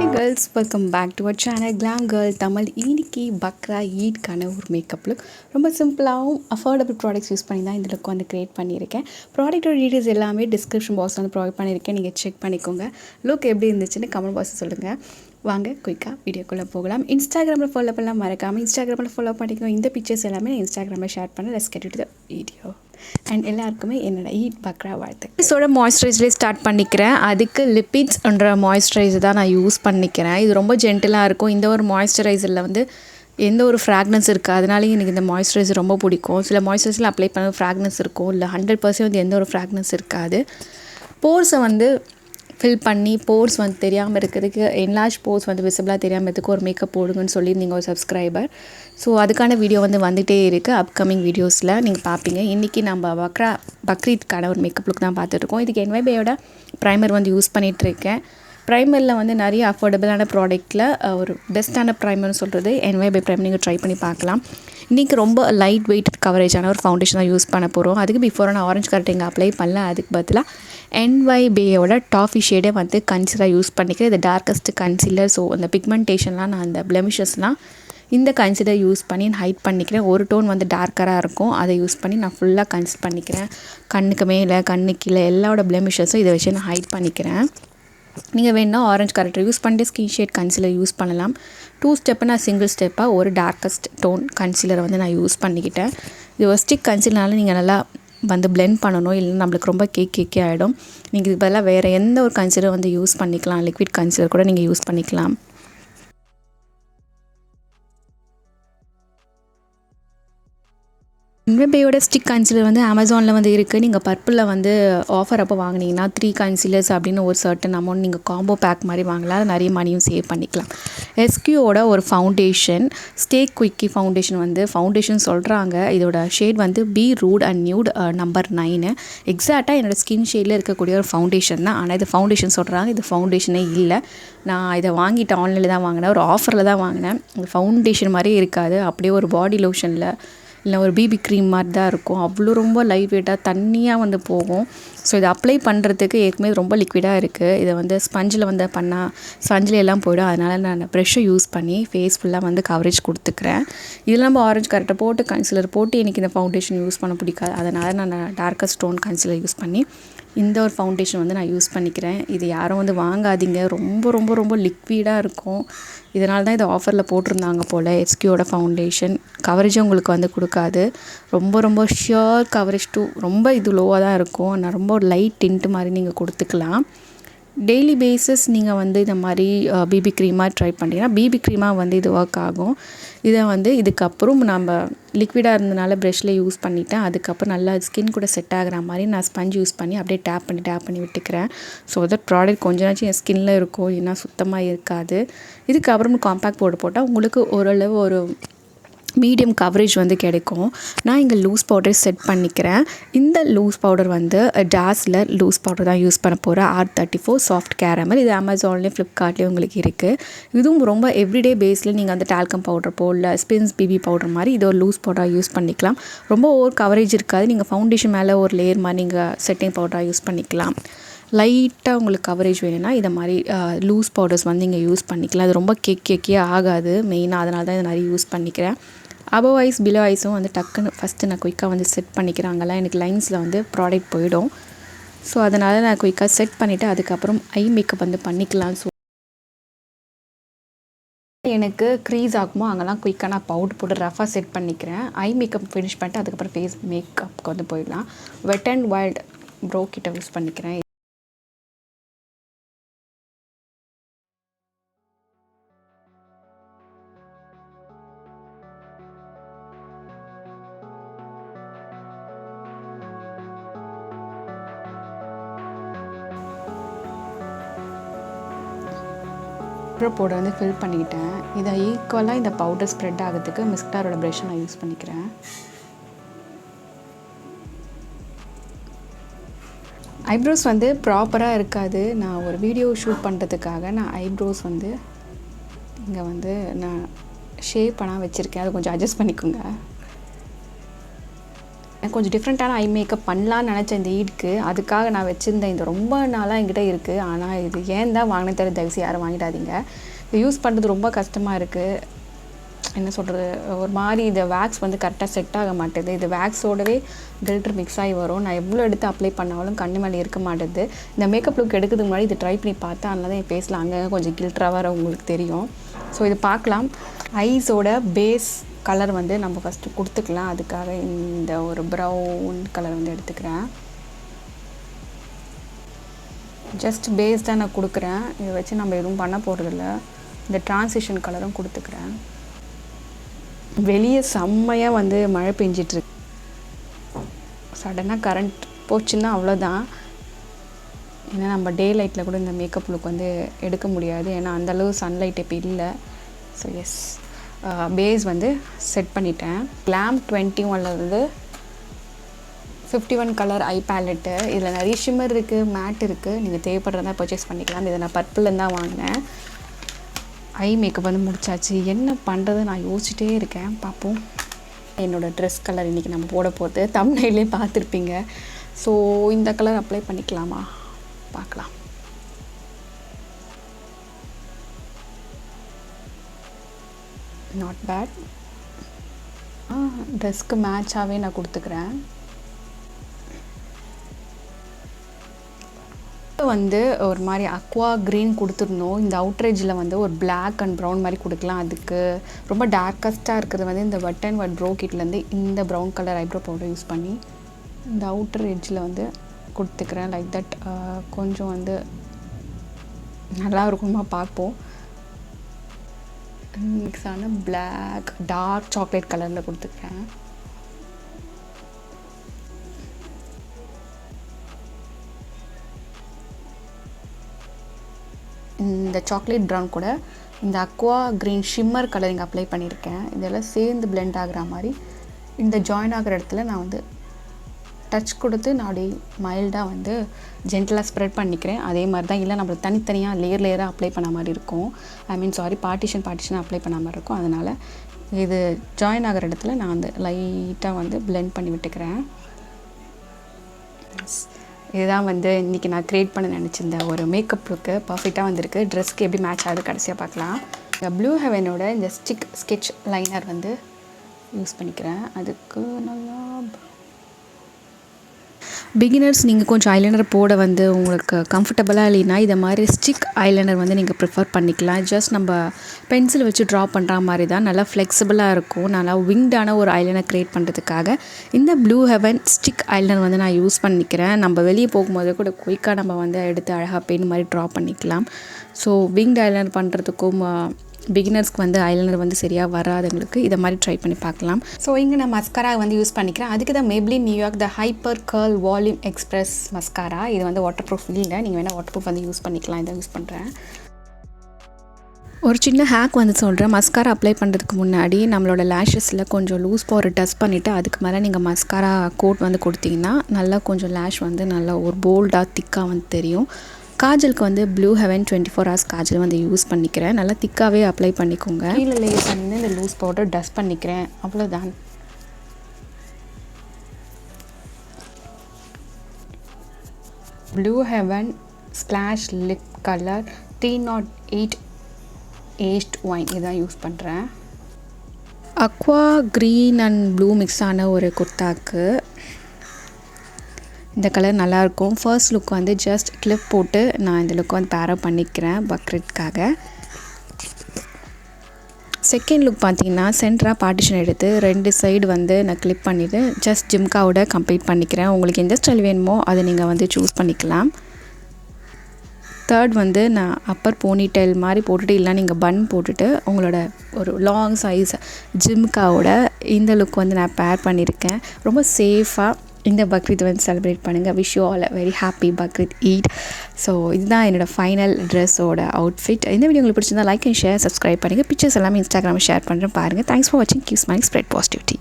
Hey girls, welcome back to our channel Glam Girl Tamil. இன்னைக்கு பக்ரா ஈட்கான ஒரு makeup look ரொம்ப சிம்பிளாகவும் affordable products use பண்ணி தான் இந்த லுக் வந்து க்ரியேட் பண்ணியிருக்கேன். ப்ராடக்ட்டோட டீட்டெயில்ஸ் எல்லாமே டிஸ்கிரிப்ஷன் பாக்ஸ் வந்து ப்ரொவைட் பண்ணியிருக்கேன். நீங்கள் செக் பண்ணிக்கோங்க. லுக் எப்படி இருந்துச்சுன்னு கமெண்ட் பாக்ஸில் சொல்லுங்கள். வாங்க குயிக்காக வீடியோக்குள்ளே போகலாம். இன்ஸ்டாகிராமில் ஃபாலோ பண்ணலாம், மறக்காமல் இன்ஸ்டாகிராமில் ஃபாலோ பண்ணிக்கோங்க. இந்த பிக்சர்ஸ் எல்லாமே நான் இன்ஸ்டாகிராமில் ஷேர் பண்ண let's get to the video. And எல்லாருக்குமே என்னோட ஈட் பக்ரா வாழ்த்து. இதோட மாய்ஸ்சரைசரே ஸ்டார்ட் பண்ணிக்கிறேன். அதுக்கு லிப்பிட்ஸ்ன்ற மாய்ஸ்சரைசர் தான் நான் யூஸ் பண்ணிக்கிறேன். இது ரொம்ப ஜென்டிலாக இருக்கும். இந்த ஒரு மாய்ஸ்சரைசரில் வந்து எந்த ஒரு ஃப்ராக்னன்ஸ் இருக்குது, அதனாலேயும் எனக்கு இந்த மாய்ஸ்சரைசர் ரொம்ப பிடிக்கும். சில மாய்ஸ்சரைசரில் அப்ளை பண்ண ஃப்ராக்னன்ஸ் இருக்கும், இல்லை 100% வந்து எந்த ஒரு ஃப்ராக்னன்ஸ் இருக்காது. போர்ஸை வந்து ஃபில் பண்ணி போர்ஸ் வந்து தெரியாமல் இருக்கிறதுக்கு, என்லார்ஜ் போர்ஸ் வந்து விசிபிளாக தெரியாமல் இருக்கிறதுக்கு ஒரு மேக்கப் போடுங்கன்னு சொல்லியிருந்தீங்க ஒரு சப்ஸ்கிரைபர். ஸோ அதுக்கான வீடியோ வந்து வந்துகிட்டே இருக்குது. அப்கமிங் வீடியோஸில் நீங்கள் பார்ப்பீங்க. இன்றைக்கி நம்ம பக்ரீத்க்கான ஒரு மேக்கப் லுக் தான் பார்த்துட்ருக்கோம். இதுக்கு NYBயோட ப்ரைமர் வந்து யூஸ் பண்ணிகிட்ருக்கேன். ப்ரைமரில் வந்து நிறைய அஃபோர்டபுளான ப்ராடக்ட்டில் ஒரு பெஸ்ட்டான ப்ரைமர்னு சொல்கிறது NYB ப்ரைமர். நீங்கள் ட்ரை பண்ணி பார்க்கலாம். இன்றைக்கி ரொம்ப லைட் வெயிட் கவரேஜான ஒரு ஃபவுண்டேஷன் தான் யூஸ் பண்ண போகிறோம். அதுக்கு பிஃபோராக நான் ஆரஞ்ச் கரெக்டிங் அப்ளை பண்ணல. அதுக்கு பதிலாக NYBயோட டாஃபி ஷேடை வந்து கன்சிலர் யூஸ் பண்ணிக்கிறேன். இது டார்க்கஸ்ட் கன்சிலர். ஸோ அந்த பிக்மெண்டேஷன்லாம் நான் அந்த பிளெமிஷஸ்லாம் இந்த கன்சிலர் யூஸ் பண்ணி ஹைட் பண்ணிக்கிறேன். ஒரு டோன் வந்து டார்க்கராக இருக்கும், அதை யூஸ் பண்ணி நான் ஃபுல்லாக கன்சில் பண்ணிக்கிறேன். கண்ணுக்கு மேலே கண்ணுக்கு கீழே எல்லாரோட பிளெமிஷஸும் இதை வச்சு நான் ஹைட் பண்ணிக்கிறேன். நீங்கள் வேணுன்னா ஆரஞ்ச் கரெக்டர் யூஸ் பண்ணிட்டு ஸ்கின் ஷேட் கன்சிலர் யூஸ் பண்ணலாம். 2 ஸ்டெப்பு நான் சிங்கிள் ஸ்டெப்பாக ஒரு டார்க்கஸ்ட் டோன் கன்சிலரை வந்து நான் யூஸ் பண்ணிக்கிட்டேன். இது ஒரு ஸ்டிக் கன்சிலர்னால நீங்கள் நல்லா வந்து பிளெண்ட் பண்ணணும், இல்லைன்னா நம்மளுக்கு ரொம்ப கேக்கே ஆகிடும். நீங்கள் இதுக்கு பதிலாக வேறு எந்த ஒரு கன்சிலர் வந்து யூஸ் பண்ணிக்கலாம். லிக்விட் கன்சிலர் கூட நீங்கள் யூஸ் பண்ணிக்கலாம். NYBயோட ஸ்டிக் கன்சிலர் வந்து அமேசானில் வந்து இருக்குது. நீங்கள் பர்பிளில் வந்து ஆஃபர் அப்போ வாங்கினீங்கன்னா 3 கன்சிலர்ஸ் அப்படின்னு ஒரு சர்டன் அமௌண்ட் நீங்கள் காம்போ பேக் மாதிரி வாங்கலாம். நிறைய மணியும் சேவ் பண்ணிக்கலாம். SQயோட ஒரு ஃபவுண்டேஷன் ஸ்டே குயிக்கி ஃபவுண்டேஷன் வந்து ஃபவுண்டேஷன் சொல்கிறாங்க. இதோட ஷேட் வந்து B root and nude number 9. எக்ஸாக்டாக என்னோடய ஸ்கின் ஷேடில் இருக்கக்கூடிய ஒரு ஃபவுண்டேஷன் தான். ஆனால் இது ஃபவுண்டேஷன் சொல்கிறாங்க, இது ஃபவுண்டேஷனே இல்லை. நான் இதை வாங்கிட்டேன், ஆன்லைனில் தான் வாங்கினேன், ஒரு ஆஃபரில் தான் வாங்கினேன். இந்த ஃபவுண்டேஷன் மாதிரியே இருக்காது, அப்படியே ஒரு பாடி லோஷனில் இல்லை ஒரு பிபி க்ரீம் மாதிரி தான் இருக்கும். அவ்வளோ ரொம்ப லைட் வெயிட்டாக தண்ணியாக வந்து போகும். ஸோ இதை அப்ளை பண்ணுறதுக்கு ஏற்கனவே ரொம்ப லிக்விடாக இருக்குது. இதை வந்து ஸ்பஞ்சில் வந்து பண்ணால் ஸ்பஞ்சில் எல்லாம் போய்டும். அதனால் நான் ப்ரெஷ்ஷை யூஸ் பண்ணி ஃபேஸ் ஃபுல்லாக வந்து கவரேஜ் கொடுத்துக்கிறேன். இதில் நம்ம ஆரஞ்ச் கரெக்டாக போட்டு கன்சிலர் போட்டு எனக்கு இந்த ஃபவுண்டேஷன் யூஸ் பண்ண பிடிக்காது. அதனால் நான் டார்க்கஸ்ட் ஸ்டோன் கன்சிலர் யூஸ் பண்ணி இந்த ஒரு ஃபவுண்டேஷன் வந்து நான் யூஸ் பண்ணிக்கிறேன். இது யாரும் வந்து வாங்காதீங்க, ரொம்ப ரொம்ப ரொம்ப லிக்விடாக இருக்கும். இதனால தான் இதை ஆஃபரில் போட்டிருந்தாங்க போல். SQயோட ஃபவுண்டேஷன் கவரேஜும் உங்களுக்கு வந்து கொடுக்காது. ரொம்ப ரொம்ப ஷியர் கவரேஜ் டூ ரொம்ப இது லோவாக தான் இருக்கும். நான் ரொம்ப லைட் டின்ட்டு மாதிரி நீங்கள் கொடுத்துக்கலாம். டெய்லி பேஸஸ் நீங்கள் வந்து இந்த மாதிரி பிபி க்ரீமாக ட்ரை பண்ணிங்கன்னா பிபி க்ரீமாக வந்து இது ஒர்க் ஆகும். இதை வந்து இதுக்கப்புறம் நம்ம லிக்விடாக இருந்தனால ப்ரெஷ்ஷில் யூஸ் பண்ணிவிட்டேன். அதுக்கப்புறம் நல்லா ஸ்கின் கூட செட் ஆகிற மாதிரி நான் ஸ்பஞ்ச் யூஸ் பண்ணி அப்படியே டேப் பண்ணி விட்டுக்கிறேன். ஸோ தட் ப்ராடக்ட் கொஞ்ச நாச்சும் என் ஸ்கின்னில் இருக்கும், ஏன்னா சுத்தமாக இருக்காது. இதுக்கப்புறம் காம்பேக்ட் பவுடர் போட்டால் உங்களுக்கு ஓரளவு ஒரு மீடியம் கவரேஜ் வந்து கிடைக்கும். நான் இங்கே லூஸ் பவுடர் செட் பண்ணிக்கிறேன். இந்த லூஸ் பவுடர் வந்து டாஸ்லர் லூஸ் பவுடர் தான் யூஸ் பண்ண போகிறேன். R34 soft caramel. இது அமேசான்லேயும் ஃப்ளிப்கார்ட்லேயும் உங்களுக்கு இருக்குது. இதுவும் ரொம்ப எவ்ரிடே பேஸில் நீங்கள் வந்து டால்கம் பவுடர் போடல, ஸ்பின்ஸ் பிபி பவுடர் மாதிரி இது ஒரு லூஸ் பவுடராக யூஸ் பண்ணிக்கலாம். ரொம்ப ஓவர் கவரேஜ் இருக்காது. நீங்கள் ஃபவுண்டேஷன் மேலே ஒரு லேயர் மாதிரி நீங்கள் செட்டிங் பவுடராக யூஸ் பண்ணிக்கலாம். லைட்டாக உங்களுக்கு கவரேஜ் வேணும்னா இதை மாதிரி லூஸ் பவுடர்ஸ் வந்து இங்கே யூஸ் பண்ணிக்கலாம். அது ரொம்ப கேக்கே ஆகாது மெயினாக, அதனால தான் இதை நிறைய யூஸ் பண்ணிக்கிறேன். அபவ் ஐஸ் பிலோ ஐஸும் வந்து டக்குன்னு ஃபஸ்ட்டு நான் குயிக்காக வந்து செட் பண்ணிக்கிறேன். அங்கெல்லாம் எனக்கு லைன்ஸில் வந்து ப்ராடக்ட் போயிடும். ஸோ அதனால் நான் குயிக்காக செட் பண்ணிவிட்டு அதுக்கப்புறம் ஐ மேக்கப் வந்து பண்ணிக்கலாம். ஸோ எனக்கு க்ரீஸ் ஆகுமோ அங்கெல்லாம் குயிக்காக நான் பவுடர் போட்டு ரஃபாக செட் பண்ணிக்கிறேன். ஐ மேக்கப் ஃபினிஷ் பண்ணிட்டு அதுக்கப்புறம் ஃபேஸ் மேக்கப்புக்கு வந்து போயிடலாம். வெட் அண்ட் வைல்ட் ப்ரோ கிட்ட யூஸ் பண்ணிக்கிறேன். பவுடர் வந்து ஃபில் பண்ணிக்கிட்டேன். இதை ஈக்குவலாக இந்த பவுடர் ஸ்ப்ரெட் ஆகிறதுக்கு மிஸ்க்டாரோட ப்ரஷ்ஷை நான் யூஸ் பண்ணிக்கிறேன். ஐப்ரோஸ் வந்து ப்ராப்பராக இருக்காது. நான் ஒரு வீடியோ ஷூட் பண்ணுறதுக்காக நான் ஐப்ரோஸ் வந்து இங்கே வந்து நான் ஷேப் பண்ணால் வச்சுருக்கேன். அதை கொஞ்சம் அட்ஜஸ்ட் பண்ணிக்கோங்க. எனக்கு கொஞ்சம் டிஃப்ரெண்ட்டான ஐ மேக்கப் பண்ணலான்னு நினச்சேன் இந்த ஈடுக்கு. அதுக்காக நான் வச்சுருந்தேன். இது ரொம்ப நாளாக என்கிட்ட இருக்குது. ஆனால் இது ஏன் தான் வாங்கினே தெரியல. தயவுசெய்து யாரும் வாங்கிடாதீங்க. இது யூஸ் பண்ணுறது ரொம்ப கஷ்டமாக இருக்குது. என்ன சொல்கிறது, ஒரு மாதிரி இந்த வேக்ஸ் வந்து கரெக்டாக செட் ஆக மாட்டேது. இது வேக்ஸோடவே கில்டர் மிக்ஸ் ஆகி வரும். நான் எவ்வளோ எடுத்து அப்ளை பண்ணாலும் கண்ணு மேலே இருக்க மாட்டேது. இந்த மேக்கப் லுக் எடுக்கிறதுக்கு முன்னாடி இது ட்ரை பண்ணி பார்த்தேன். அதனால தான் என் ஃபேஸில் அங்கே கொஞ்சம் கில்டராக வர உங்களுக்கு தெரியும். ஸோ இது பார்க்கலாம். ஐஸோட பேஸ் கலர் வந்து நம்ம ஃபஸ்ட்டு கொடுத்துக்கலாம். அதுக்காக இந்த ஒரு ப்ரௌன் கலர் வந்து எடுத்துக்கிறேன். ஜஸ்ட் பேஸ் தான் நான் கொடுக்குறேன். இதை வச்சு நம்ம எதுவும் பண்ண போகிறதில்ல. இந்த ட்ரான்சிஷன் கலரும் கொடுத்துக்கிறேன். வெளியே செம்மையாக வந்து மழை பெஞ்சிட்ருக்கு. சடனாக கரண்ட் போச்சுன்னா அவ்வளோதான். ஏன்னா நம்ம டே லைட்டில் கூட இந்த மேக்கப் லுக் வந்து எடுக்க முடியாது. ஏன்னா அந்தளவு சன்லைட் இப்போ இல்லை. ஸோ எஸ், பேஸ் வந்து செட் பண்ணிட்டேன். கிளாம் 21 வந்து 51 கலர் ஐ பேலட்டு. இதில் நிறைய ஷிம்மர் இருக்குது, மேட் இருக்குது. நீங்கள் தேவைப்படுறதா பர்ச்சேஸ் பண்ணிக்கலாம். இதை நான் பர்பிள்லேருந்து தான் வாங்கினேன். ஐ மேக்கப் வந்து முடிச்சாச்சு. என்ன பண்ணுறது நான் யோசிச்சுட்டே இருக்கேன். பார்ப்போம். என்னோடய ட்ரெஸ் கலர் இன்றைக்கி நம்ம போட போகிறது தம்ப்நெயிலே பார்த்துருப்பீங்க. ஸோ இந்த கலர் அப்ளை பண்ணிக்கலாமா பார்க்கலாம். Not bad. ட்ரெஸ்க்கு மேட்சாகவே நான் கொடுத்துக்கிறேன். வந்து ஒரு மாதிரி அக்வா க்ரீன் கொடுத்துருந்தோம். இந்த அவுட்ரேஜில் வந்து ஒரு பிளாக் அண்ட் ப்ரௌன் மாதிரி கொடுக்கலாம். அதுக்கு ரொம்ப டார்க்கஸ்ட்டாக இருக்கிறது வந்து இந்த வெட் அண்ட் வெட் ப்ரோ கிட்லேருந்து இந்த brown colour eyebrow powder use பண்ணி இந்த அவுட்டர் எட்ஜில் வந்து கொடுத்துக்கிறேன். லைக் தட் கொஞ்சம் வந்து நல்லா இருக்குமா பார்ப்போம். மிக்ஸான பிளாக் டார்க் சாக்லேட் கலரில் கொடுத்துக்கிறேன். இந்த சாக்லேட் ப்ரௌன் கூட இந்த அக்வா க்ரீன் ஷிம்மர் கலர் இங்கே அப்ளை பண்ணியிருக்கேன். இதெல்லாம் சேர்ந்து பிளெண்ட் ஆகிற மாதிரி இந்த ஜாயின் ஆகிற இடத்துல நான் வந்து டச் கொடுத்து நான் அப்படியே மைல்டாக வந்து ஜென்டலாக ஸ்ப்ரெட் பண்ணிக்கிறேன். அதே மாதிரி தான். இல்லை நம்மளுக்கு தனித்தனியாக லேயராக அப்ளை பண்ண மாதிரி இருக்கும். பார்ட்டிஷன் அப்ளை பண்ண மாதிரி இருக்கும். அதனால் இது ஜாயின் ஆகிற இடத்துல நான் வந்து லைட்டாக வந்து பிளெண்ட் பண்ணி விட்டுக்கிறேன். இதுதான் வந்து இன்றைக்கி நான் க்ரியேட் பண்ண நினச்சிருந்த ஒரு மேக்கப் லுக்கு பர்ஃபெக்டாக வந்திருக்கு. ட்ரெஸ்க்கு எப்படி மேட்ச் ஆகுது கடைசியாக பார்க்கலாம். இந்த ப்ளூ ஹெவனோட இந்த ஸ்கெட்ச் லைனர் வந்து யூஸ் பண்ணிக்கிறேன். அதுக்கு நல்லா பிகினர்ஸ் நீங்கள் கொஞ்சம் ஐலைனர் போட வந்து உங்களுக்கு கம்ஃபர்டபுளாக இல்லைன்னா இதை மாதிரி ஸ்டிக் ஐலைனர் வந்து நீங்கள் ப்ரிஃபர் பண்ணிக்கலாம். ஜஸ்ட் நம்ம பென்சில் வச்சு ட்ரா பண்ணுற மாதிரி தான். நல்லா ஃப்ளெக்சிபிளாக இருக்கும். நல்லா விங்டான ஒரு ஐலைனர் க்ரியேட் பண்ணுறதுக்காக இந்த ப்ளூ ஹெவன் ஸ்டிக் ஐலைனர் வந்து நான் யூஸ் பண்ணிக்கிறேன். நம்ம வெளியே போகும்போது கூட குயிக்காக நம்ம வந்து எடுத்து அழகாக பெயின் மாதிரி ட்ரா பண்ணிக்கலாம். ஸோ விங்ட் ஐலைனர் பண்ணுறதுக்கும் பிகினர்ஸ்க்கு வந்து ஐலைனர் வந்து சரியாக வராதவங்களுக்கு இதை மாதிரி ட்ரை பண்ணி பார்க்கலாம். ஸோ இங்கே நான் மஸ்காரா வந்து யூஸ் பண்ணிக்கிறேன். அதுக்கு தான் Maybelline New York the hyper curl volume express mascara. இது வந்து வாட்டர் ப்ரூஃப் இல்லை. நீங்கள் வேணால் வாட்டர் ப்ரூஃப் வந்து யூஸ் பண்ணிக்கலாம். இதை யூஸ் பண்ணுறேன். ஒரு சின்ன ஹேக் வந்து சொல்கிறேன். மஸ்காரா அப்ளை பண்ணுறதுக்கு முன்னாடி நம்மளோட லேஷஸில் கொஞ்சம் லூஸ் பவுடர் டஸ்ட் பண்ணிவிட்டு அதுக்கு மேலே நீங்கள் மஸ்காரா கோட் வந்து கொடுத்தீங்கன்னா நல்லா கொஞ்சம் லேஷ் வந்து நல்லா ஒரு போல்டாக திக்காக வந்து தெரியும். காஜலுக்கு வந்து ப்ளூ ஹெவன் 24 hours காஜல் வந்து யூஸ் பண்ணிக்கிறேன். நல்லா திக்காகவே அப்ளை பண்ணிக்கோங்க. கீழே லேயர் பண்ணி இந்த லூஸ் பவுடர் டஸ்ட் பண்ணிக்கிறேன். அவ்வளோதான். Blue heaven splash lip colour 308 aged wine இதான் யூஸ் பண்ணுறேன். Aqua green and blue mix ஆன ஒரு குர்தாக்கு இந்த கலர் நல்லாயிருக்கும். ஃபர்ஸ்ட் லுக் வந்து ஜஸ்ட் கிளிப் போட்டு நான் இந்த லுக் வந்து பேரப் பண்ணிக்கிறேன் பக்ரீத்காக. செகண்ட் லுக் பார்த்தீங்கன்னா சென்டராக பார்ட்டிஷன் எடுத்து 2 சைடு வந்து நான் கிளிப் பண்ணிவிட்டு ஜஸ்ட் ஜிம்காவோட கம்ப்ளீட் பண்ணிக்கிறேன். உங்களுக்கு எந்த ஸ்டைல் வேணுமோ அதை நீங்கள் வந்து சூஸ் பண்ணிக்கலாம். தேர்ட் வந்து நான் அப்பர் போனி டெயில் மாதிரி போட்டுட்டு இல்லை நீங்கள் பன் போட்டுட்டு உங்களோட ஒரு லாங் சைஸ் ஜிம்காவோட இந்த லுக் வந்து நான் பேர் பண்ணியிருக்கேன். ரொம்ப சேஃபாக இந்த பக்ரீத் வந்து செலிப்ரேட் பண்ணுங்கள். Wish you all very happy Bakrid eat. So இதுதான் என்னோடய ஃபைனல் ட்ரெஸ்ஸோட அவுட்ஃபிட். இந்த வீடியோ உங்களுக்கு பிடிச்சிருந்தா லைக் அண்ட் ஷேர், சப்ஸ்கிரைப் பண்ணுங்கள். பிக்சர்ஸ் எல்லாமே இன்ஸ்டாகிராமில் ஷேர் பண்ணுறேன் பாருங்கள். தேங்க்ஸ் ஃபார் வாட்சிங். Keep smiling, spread positivity.